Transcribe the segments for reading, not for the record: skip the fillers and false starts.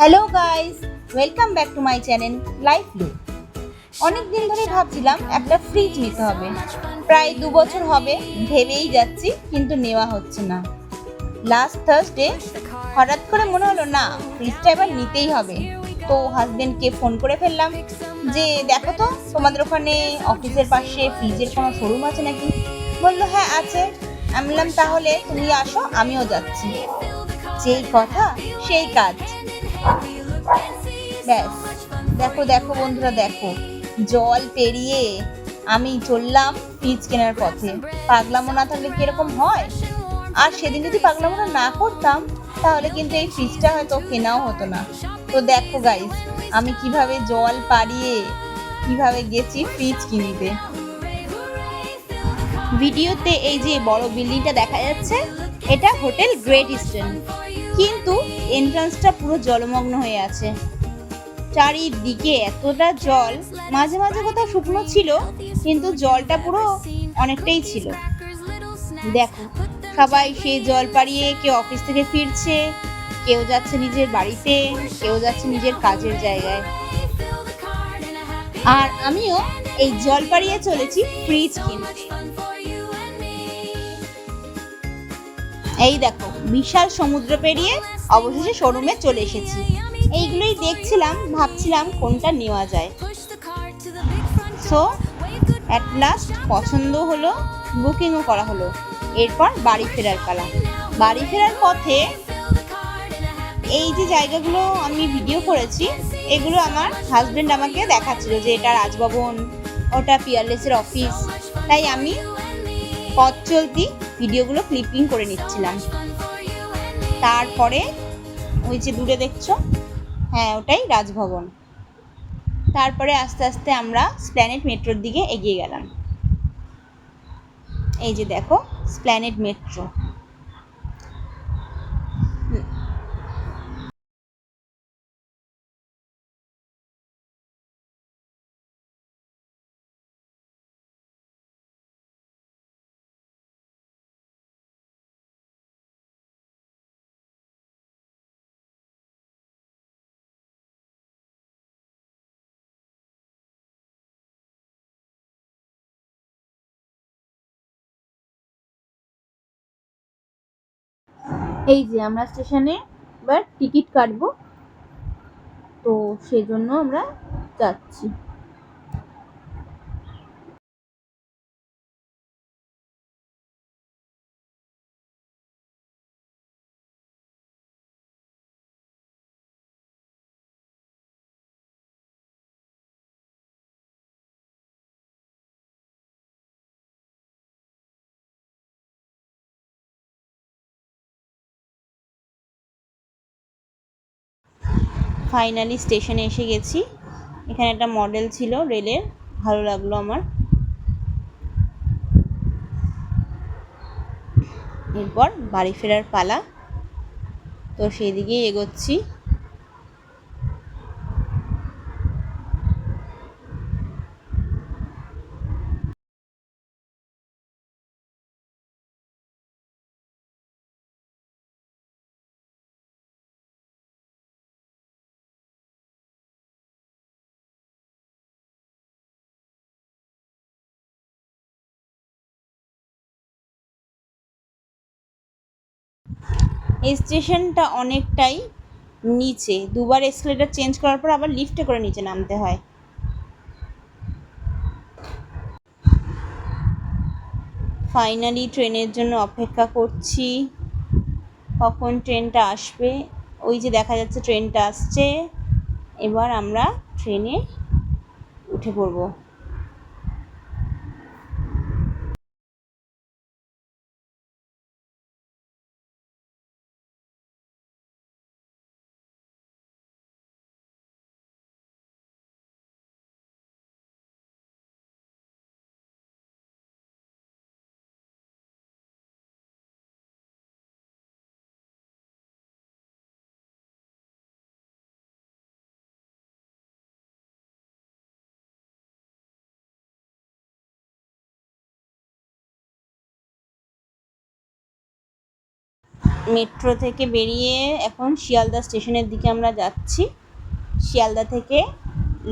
Hello guys, welcome back to my channel life look. অনেক দিন ধরে ভাবছিলাম একটা ফ্রিজ নিতে হবে। প্রায় 2 বছর হবে ভেবেই যাচ্ছি, কিন্তু নেওয়া হচ্ছে না। লাস্ট থার্সডে হঠাৎ করে মনে হলো না, ফ্রিজটা এবার নিতেই হবে। তো হাজবেন্ডকে ফোন করে ফেললাম যে দেখো তো তোমাদের ওখানে অফিসের পাশে ফ্রিজের কোনো শোরুম আছে নাকি। বললো হ্যাঁ আছে। আমি বললাম তাহলে তুমি আসো, আমিও যাচ্ছি। যেই কথা সেই কাজ। ব্যাস, দেখো দেখো বন্ধুরা দেখো, জল পেরিয়ে আমি চললাম ফ্রিজ কেনার পথে। পাগলামো না থাকলে কিরকম হয়। আর সেদিন যদি পাগলামোটা না করতাম, তাহলে কিন্তু এই ফ্রিজটা হয়তো কেনাও হতো না। তো দেখো গাইস, আমি কিভাবে জল পাড়িয়ে কিভাবে গেছি ফ্রিজ কিনতে। ভিডিওতে এই যে বড় বিল্ডিংটা দেখা যাচ্ছে, এটা হোটেল গ্রেট ইস্টার্ন, কিন্তু এন্ট্রান্সটা পুরো জলমগ্ন হয়ে আছে। চারিদিকে এতটা জল, মাঝে মাঝে কোথাও শুকনো ছিল, কিন্তু জলটা পুরো অনেকটাই ছিল। দেখো, সবাই সেই জল পাড়িয়ে কেউ অফিস থেকে ফিরছে, কেউ যাচ্ছে নিজের বাড়িতে, কেউ যাচ্ছে নিজের কাজের জায়গায়। আর আমিও এই জল পাড়িয়ে চলেছি ফ্রিজ কিনতে। এই দেখো, বিশাল সমুদ্র পেরিয়ে অবশেষে শোরুমে চলে এসেছি। এইগুলোই দেখছিলাম, ভাবছিলাম কোনটা নেওয়া যায়। সো অ্যাট লাস্ট পছন্দ হলো, বুকিংও করা হলো। এরপর বাড়ি ফেরার পালা। বাড়ি ফেরার পথে এই যে জায়গাগুলো আমি ভিডিও করেছি, এগুলো আমার হাজবেন্ড আমাকে দেখাচ্ছিল যে এটা রাজভবন, ওটা পিয়ারলেসের অফিস। তাই আমি পথ চলতি ভিডিওগুলো ক্লিপিং করে নিচ্ছিলাম। তারপরে ওই যে দূরে দেখছো, হ্যাঁ ওটাই রাজভবন। তারপরে আস্তে আস্তে আমরা স্প্ল্যানেড মেট্রোর দিকে এগিয়ে গেলাম। এই যে দেখো, স্প্ল্যানেড মেট্রো। এই যে আমরা স্টেশনে এবার টিকিট কাটবো, তো সেজন্য আমরা যাচ্ছি। ফাইনালি স্টেশনে এসে গেছি। এখানে একটা মডেল ছিল রেলের, ভালো লাগলো আমার। এরপর বাড়ি ফেরার পালা, তো সেই দিকেই এগোচ্ছি। এই স্টেশনটা অনেকটাই নিচে, দুবার এসকেলেটর চেঞ্জ করার পর আবার লিফটে করে নিচে নামতে হয়। ফাইনালি ট্রেনের জন্য অপেক্ষা করছি, কখন ট্রেনটা আসবে। ওই যে দেখা যাচ্ছে ট্রেনটা আসছে, এবার আমরা ট্রেনে উঠে পড়বো। মেট্রো থেকে বেরিয়ে এখন শিয়ালদা স্টেশনের দিকে আমরা যাচ্ছি, শিয়ালদা থেকে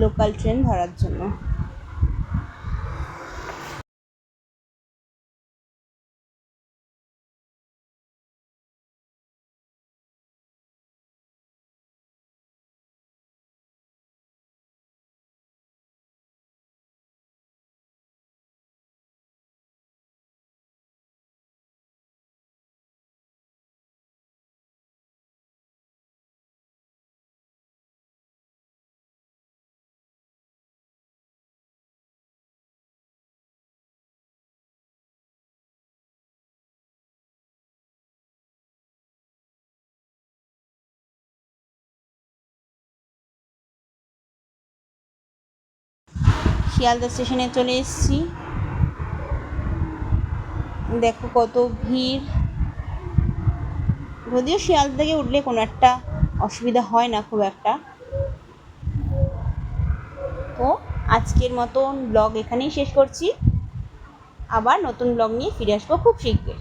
লোকাল ট্রেন ধরার জন্য। শিয়ালদা স্টেশনে চলে এসেছি, দেখো কত ভিড়। যদিও শিয়ালদা থেকে উঠলে কোনো একটা অসুবিধা হয় না খুব একটা। তো আজকের মতন ব্লগ এখানেই শেষ করছি, আবার নতুন ব্লগ নিয়ে ফিরে আসবো খুব শীঘ্রই।